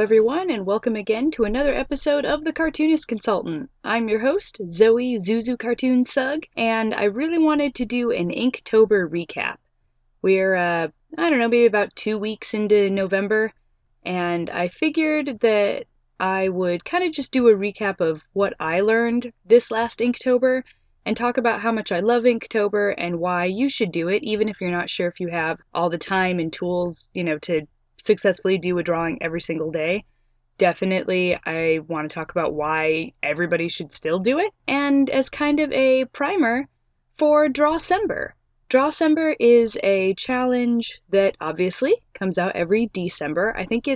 everyone, and welcome again to another episode of the Cartoonist Consultant. I'm your host, Zoe Zuzu Cartoon Sug, and I really wanted to do an Inktober recap. We're, maybe about 2 weeks into November, and I figured that I would kind of just do a recap of what I learned this last Inktober, and talk about how much I love Inktober and why you should do it, even if you're not sure if you have all the time and tools, to successfully do a drawing every single day. Definitely, I want to talk about why everybody should still do it, and as kind of a primer for DRAWCEMBER. DRAWCEMBER is a challenge that obviously comes out every December. I think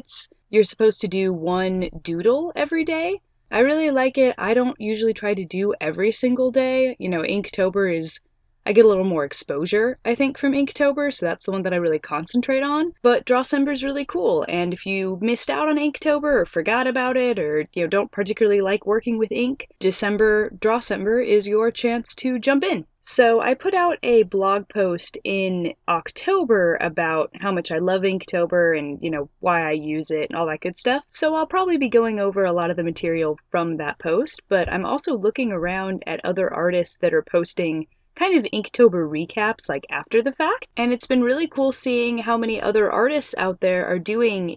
you're supposed to do one doodle every day. I really like it. I don't usually try to do every single day. Inktober I get a little more exposure, I think, from Inktober, so that's the one that I really concentrate on. But DRAWCEMBER is really cool, and if you missed out on Inktober or forgot about it, or don't particularly like working with ink, DRAWCEMBER is your chance to jump in. So I put out a blog post in October about how much I love Inktober and, why I use it and all that good stuff. So I'll probably be going over a lot of the material from that post, but I'm also looking around at other artists that are posting kind of Inktober recaps like after the fact, and it's been really cool seeing how many other artists out there are doing,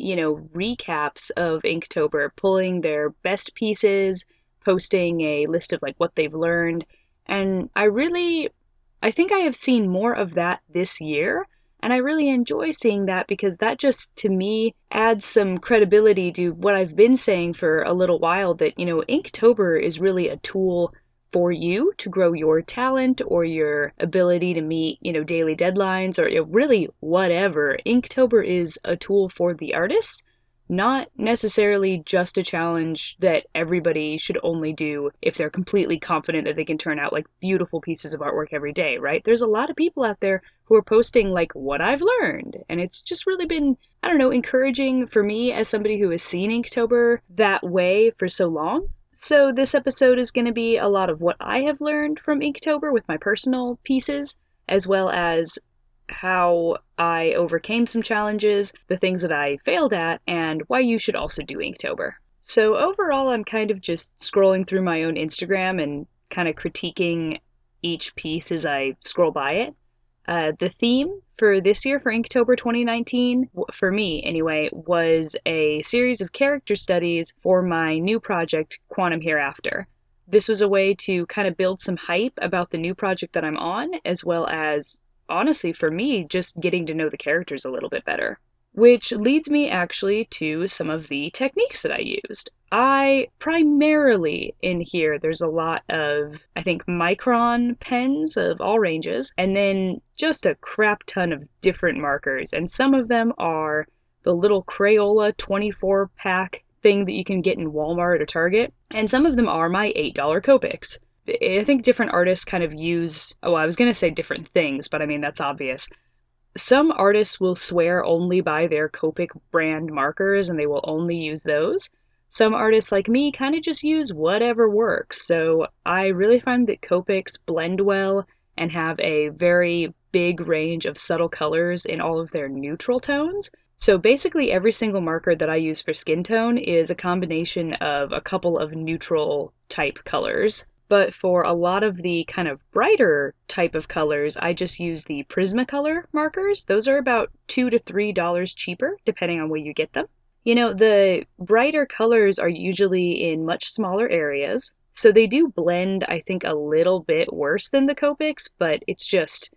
recaps of Inktober, pulling their best pieces, posting a list of like what they've learned, and I think I have seen more of that this year, and I really enjoy seeing that because that just, to me, adds some credibility to what I've been saying for a little while, that, Inktober is really a tool for you to grow your talent or your ability to meet, daily deadlines or really whatever. Inktober is a tool for the artists, not necessarily just a challenge that everybody should only do if they're completely confident that they can turn out like beautiful pieces of artwork every day, right? There's a lot of people out there who are posting like what I've learned, and it's just really been, encouraging for me as somebody who has seen Inktober that way for so long. So this episode is going to be a lot of what I have learned from Inktober with my personal pieces, as well as how I overcame some challenges, the things that I failed at, and why you should also do Inktober. So overall, I'm kind of just scrolling through my own Instagram and kind of critiquing each piece as I scroll by it. The theme for this year, for Inktober 2019, for me anyway, was a series of character studies for my new project, Quantum Hereafter. This was a way to kind of build some hype about the new project that I'm on, as well as, honestly, for me, just getting to know the characters a little bit better. Which leads me actually to some of the techniques that I used. I primarily, in here, there's a lot of, I think, micron pens of all ranges, and then just a crap ton of different markers. And some of them are the little Crayola 24-pack thing that you can get in Walmart or Target, and some of them are my $8 Copics. I think different artists kind of use, I was going to say different things, but I mean, that's obvious. Some artists will swear only by their Copic brand markers and they will only use those. Some artists like me kind of just use whatever works. So I really find that Copics blend well and have a very big range of subtle colors in all of their neutral tones. So basically every single marker that I use for skin tone is a combination of a couple of neutral type colors. But for a lot of the kind of brighter type of colors, I just use the Prismacolor markers. Those are about $2 to $3 cheaper, depending on where you get them. The brighter colors are usually in much smaller areas, so they do blend, I think, a little bit worse than the Copics, but it's just,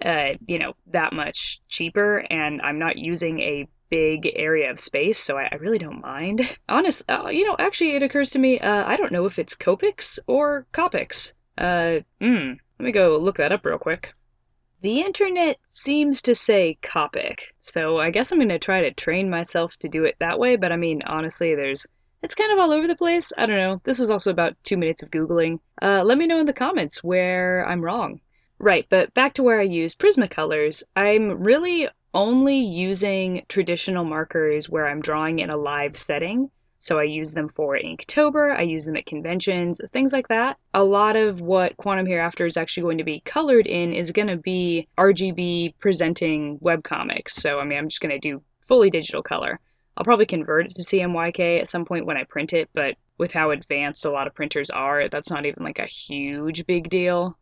that much cheaper, and I'm not using a big ame of space, so I really don't mind. Actually, it occurs to me, I don't know if it's Copics or Copics. Let me go look that up real quick. The internet seems to say Copic, so I guess I'm going to try to train myself to do it that way, but I mean, honestly, it's kind of all over the place. I don't know. This is also about 2 minutes of Googling. Let me know in the comments where I'm wrong. Right, but back to where I use Prismacolors, I'm really only using traditional markers where I'm drawing in a live setting. So I use them for Inktober, I use them at conventions, things like that. A lot of what Quantum Hereafter is actually going to be colored in is going to be RGB presenting webcomics. So, I'm just going to do fully digital color. I'll probably convert it to CMYK at some point when I print it, but with how advanced a lot of printers are, that's not even like a huge big deal.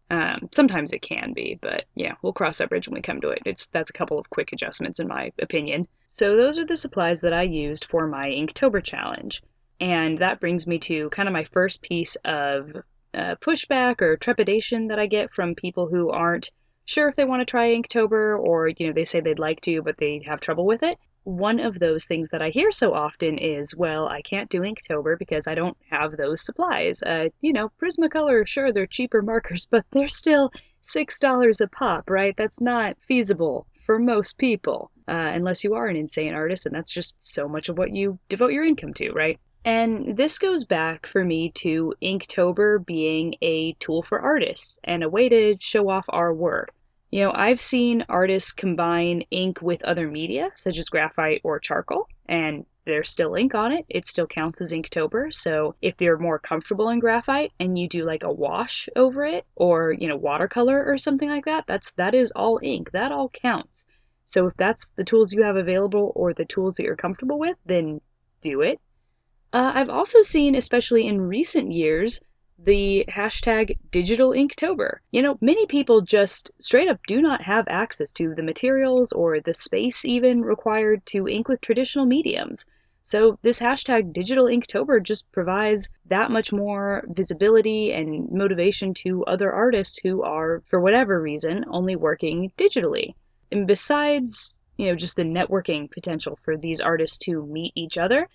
Sometimes it can be, but yeah, we'll cross that bridge when we come to it. That's a couple of quick adjustments in my opinion. So those are the supplies that I used for my Inktober challenge. And that brings me to kind of my first piece of pushback or trepidation that I get from people who aren't sure if they want to try Inktober, or they say they'd like to but they have trouble with it. One of those things that I hear so often is, well, I can't do Inktober because I don't have those supplies. Prismacolor, sure, they're cheaper markers, but they're still $6 a pop, right? That's not feasible for most people, unless you are an insane artist, and that's just so much of what you devote your income to, right? And this goes back for me to Inktober being a tool for artists and a way to show off our work. I've seen artists combine ink with other media, such as graphite or charcoal, and there's still ink on it. It still counts as Inktober. So if you're more comfortable in graphite and you do like a wash over it, or watercolor or something like that, that is all ink. That all counts. So if that's the tools you have available or the tools that you're comfortable with, then do it. I've also seen, especially in recent years, the hashtag digital Inktober. Many people just straight up do not have access to the materials or the space even required to ink with traditional mediums. So this hashtag digital Inktober just provides that much more visibility and motivation to other artists who are, for whatever reason, only working digitally. And besides, just the networking potential for these artists to meet each other,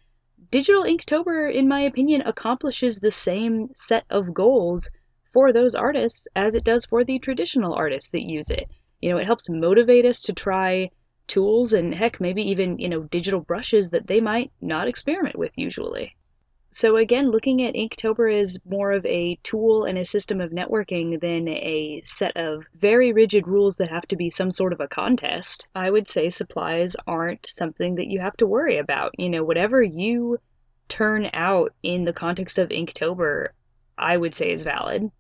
Digital Inktober, in my opinion, accomplishes the same set of goals for those artists as it does for the traditional artists that use it. It helps motivate us to try tools and heck, maybe even, digital brushes that they might not experiment with usually. So again, looking at Inktober as more of a tool and a system of networking than a set of very rigid rules that have to be some sort of a contest, I would say supplies aren't something that you have to worry about. Whatever you turn out in the context of Inktober, I would say is valid.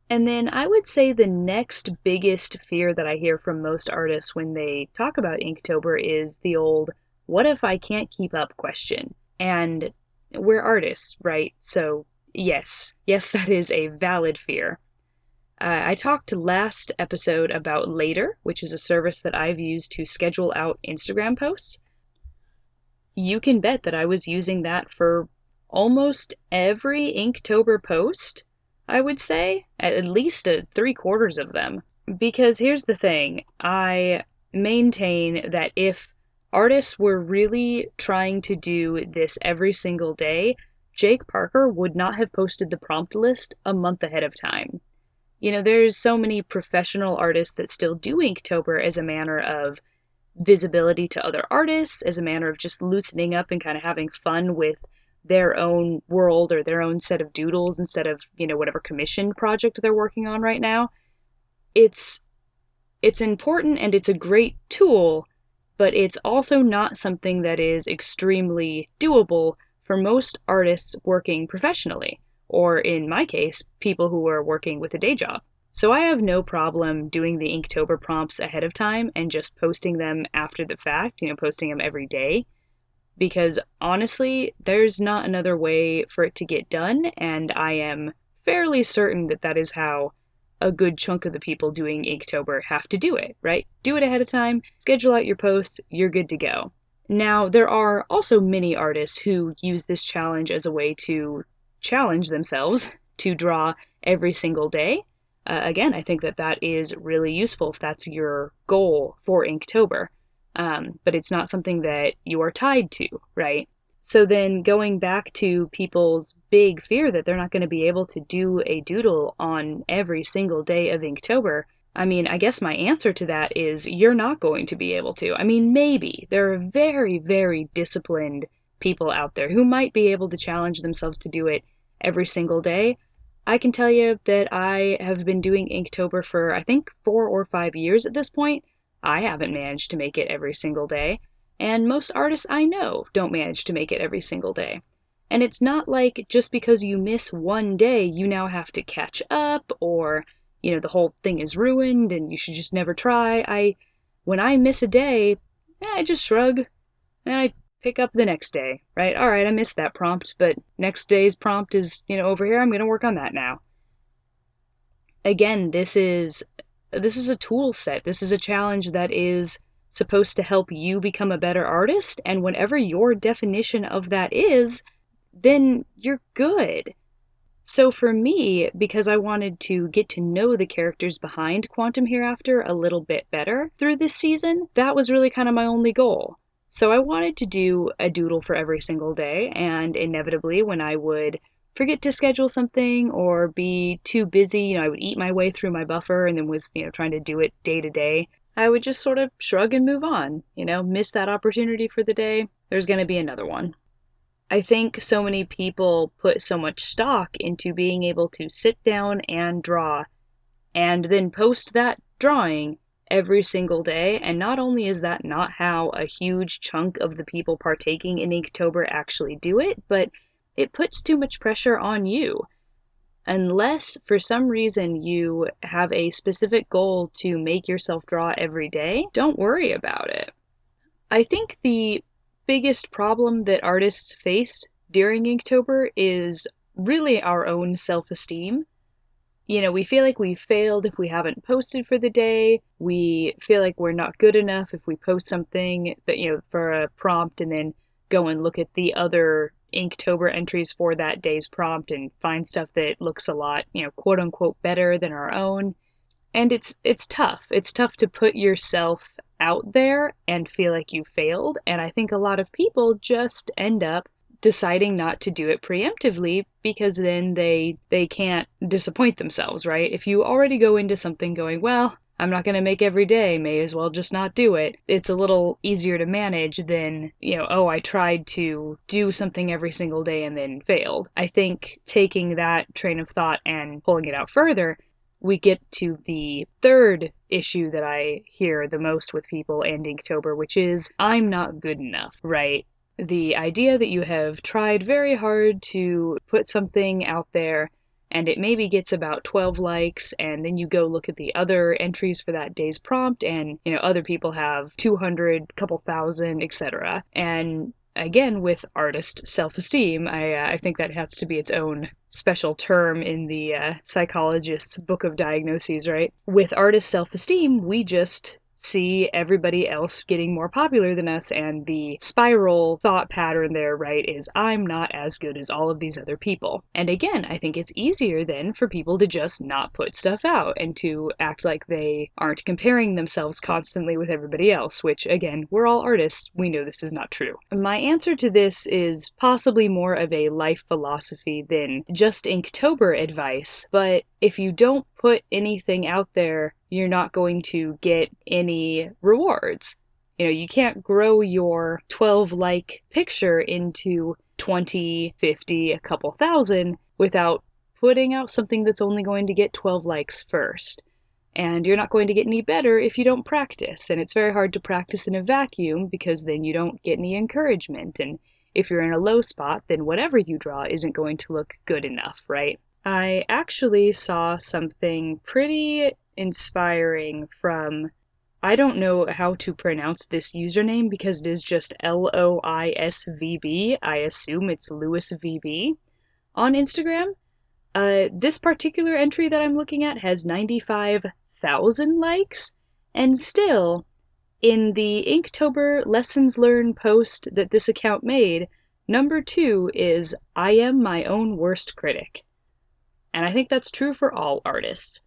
And then I would say the next biggest fear that I hear from most artists when they talk about Inktober is the old, what if I can't keep up question? And we're artists, right? So yes, that is a valid fear. I talked last episode about Later, which is a service that I've used to schedule out Instagram posts. You can bet that I was using that for almost every Inktober post, I would say, at least 3/4 of them. Because here's the thing, I maintain that if artists were really trying to do this every single day, Jake Parker would not have posted the prompt list a month ahead of time. There's so many professional artists that still do Inktober as a manner of visibility to other artists, as a manner of just loosening up and kind of having fun with their own world or their own set of doodles instead of, whatever commissioned project they're working on right now. It's important and it's a great tool, but it's also not something that is extremely doable for most artists working professionally, or in my case, people who are working with a day job. So I have no problem doing the Inktober prompts ahead of time and just posting them after the fact, posting them every day, because honestly, there's not another way for it to get done, and I am fairly certain that that is how a good chunk of the people doing Inktober have to do it, right? Do it ahead of time, schedule out your posts, you're good to go. Now, there are also many artists who use this challenge as a way to challenge themselves to draw every single day. Again, I think that is really useful if that's your goal for Inktober. But it's not something that you are tied to, right? So then going back to people's big fear that they're not going to be able to do a doodle on every single day of Inktober, I guess my answer to that is you're not going to be able to. Maybe. There are very, very disciplined people out there who might be able to challenge themselves to do it every single day. I can tell you that I have been doing Inktober for, I think, 4 or 5 years at this point. I haven't managed to make it every single day. And most artists I know don't manage to make it every single day. And it's not like just because you miss one day, you now have to catch up, or, the whole thing is ruined and you should just never try. When I miss a day, I just shrug and I pick up the next day, right? All right, I missed that prompt, but next day's prompt is, over here. I'm going to work on that now. Again, this is a tool set. This is a challenge that is supposed to help you become a better artist, and whatever your definition of that is, then you're good. So for me, because I wanted to get to know the characters behind Quantum Hereafter a little bit better through this season, that was really kind of my only goal. So I wanted to do a doodle for every single day, and inevitably when I would forget to schedule something or be too busy, I would eat my way through my buffer and then was, trying to do it day to day, I would just sort of shrug and move on, miss that opportunity for the day. There's going to be another one. I think so many people put so much stock into being able to sit down and draw and then post that drawing every single day. And not only is that not how a huge chunk of the people partaking in Inktober actually do it, but it puts too much pressure on you. Unless for some reason you have a specific goal to make yourself draw every day, don't worry about it. I think the biggest problem that artists face during Inktober is really our own self-esteem. We feel like we failed if we haven't posted for the day. We feel like we're not good enough if we post something that, for a prompt and then go and look at the other Inktober entries for that day's prompt and find stuff that looks a lot, quote unquote better than our own. And it's tough. It's tough to put yourself out there and feel like you failed. And I think a lot of people just end up deciding not to do it preemptively because then they can't disappoint themselves, right? If you already go into something going, well, I'm not going to make every day, may as well just not do it. It's a little easier to manage than, I tried to do something every single day and then failed. I think taking that train of thought and pulling it out further, we get to the third issue that I hear the most with people and Inktober, which is, I'm not good enough, right? The idea that you have tried very hard to put something out there and it maybe gets about 12 likes, and then you go look at the other entries for that day's prompt and, other people have 200, couple thousand, etc. And again, with artist self-esteem, I think that has to be its own special term in the psychologist's book of diagnoses, right? With artist self-esteem, we just see everybody else getting more popular than us, and the spiral thought pattern there, right, is I'm not as good as all of these other people. And again, I think it's easier then for people to just not put stuff out and to act like they aren't comparing themselves constantly with everybody else, which again, we're all artists, we know this is not true. My answer to this is possibly more of a life philosophy than just Inktober advice, but if you don't put anything out there, you're not going to get any rewards. You can't grow your 12 like picture into 20, 50, a couple thousand without putting out something that's only going to get 12 likes first. And you're not going to get any better if you don't practice. And it's very hard to practice in a vacuum because then you don't get any encouragement. And if you're in a low spot, then whatever you draw isn't going to look good enough, right? I actually saw something pretty inspiring from, I don't know how to pronounce this username because it is just LOISVB. I assume it's LewisVB on Instagram. This particular entry that I'm looking at has 95,000 likes, and still, in the Inktober Lessons Learned post that this account made, number 2 is I am my own worst critic. And I think that's true for all artists,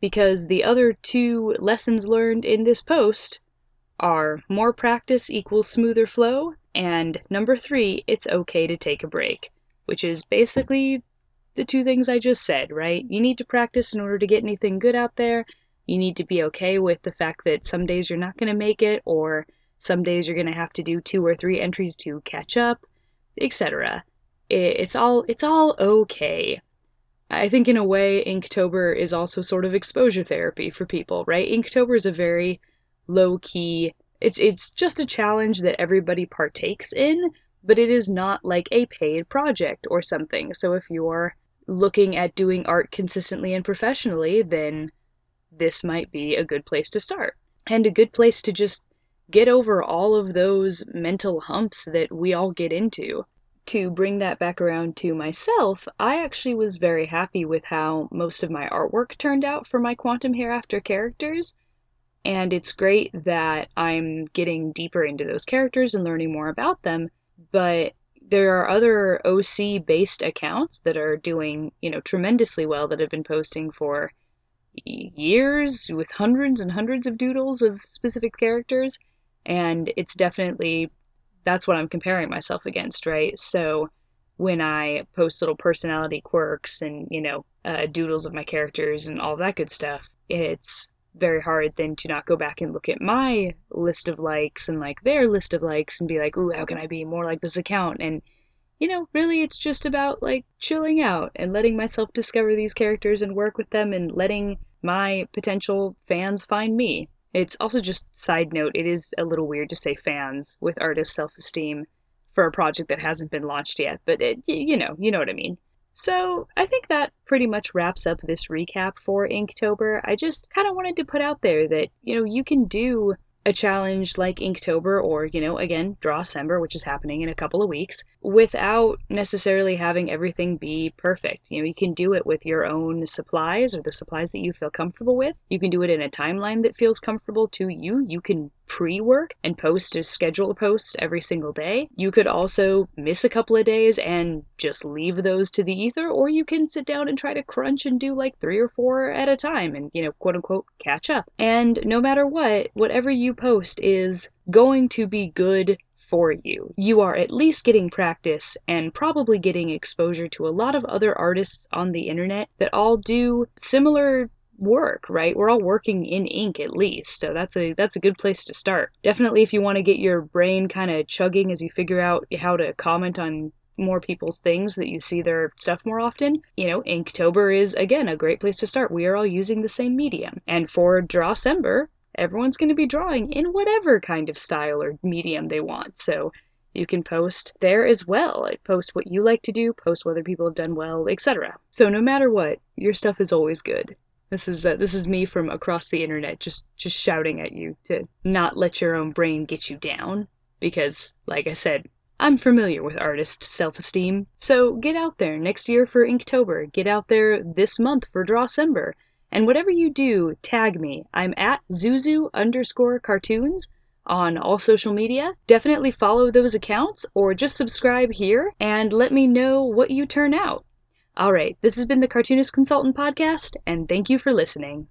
because the other 2 lessons learned in this post are more practice equals smoother flow, and number 3, it's okay to take a break, which is basically the 2 things I just said, right? You need to practice in order to get anything good out there. You need to be okay with the fact that some days you're not going to make it, or some days you're going to have to do 2 or 3 entries to catch up, etc. It's all okay. I think in a way, Inktober is also sort of exposure therapy for people, right? Inktober is a very low-key, it's just a challenge that everybody partakes in, but it is not like a paid project or something. So if you're looking at doing art consistently and professionally, then this might be a good place to start. And a good place to just get over all of those mental humps that we all get into. To bring that back around to myself, I actually was very happy with how most of my artwork turned out for my Quantum Hereafter characters. And it's great that I'm getting deeper into those characters and learning more about them, but there are other OC based accounts that are doing, tremendously well, that have been posting for years with hundreds and hundreds of doodles of specific characters. And it's definitely, that's what I'm comparing myself against, right? So when I post little personality quirks and, doodles of my characters and all that good stuff, it's very hard then to not go back and look at my list of likes and like their list of likes and be like, ooh, how can I be more like this account? And really it's just about like chilling out and letting myself discover these characters and work with them and letting my potential fans find me. It's also, just side note, it is a little weird to say fans with artist self-esteem for a project that hasn't been launched yet, but you know what I mean. So I think that pretty much wraps up this recap for Inktober. I just kind of wanted to put out there that, you can do a challenge like Inktober or, again, DRAWCEMBER, which is happening in a couple of weeks, without necessarily having everything be perfect. You can do it with your own supplies or the supplies that you feel comfortable with. You can do it in a timeline that feels comfortable to you. You can pre-work and schedule a post every single day. You could also miss a couple of days and just leave those to the ether, or you can sit down and try to crunch and do like 3 or 4 at a time and, quote unquote, catch up. And no matter what, whatever you post is going to be good for you. You are at least getting practice and probably getting exposure to a lot of other artists on the internet that all do similar work, right? We're all working in ink at least, so that's a good place to start. Definitely, if you want to get your brain kind of chugging as you figure out how to comment on more people's things, that you see their stuff more often, Inktober is again a great place to start. We are all using the same medium, and for DRAWCEMBER, everyone's going to be drawing in whatever kind of style or medium they want, so you can post there as well. Post what you like to do, post whether people have done well, etc. So no matter what, your stuff is always good. This is me from across the internet just shouting at you to not let your own brain get you down, because, like I said, I'm familiar with artist self-esteem. So get out there next year for Inktober. Get out there this month for DRAWCEMBER. And whatever you do, tag me. I'm at Zuzu_cartoons on all social media. Definitely follow those accounts or just subscribe here and let me know what you turn out. Alright, this has been the Cartoonist Consultant Podcast, and thank you for listening.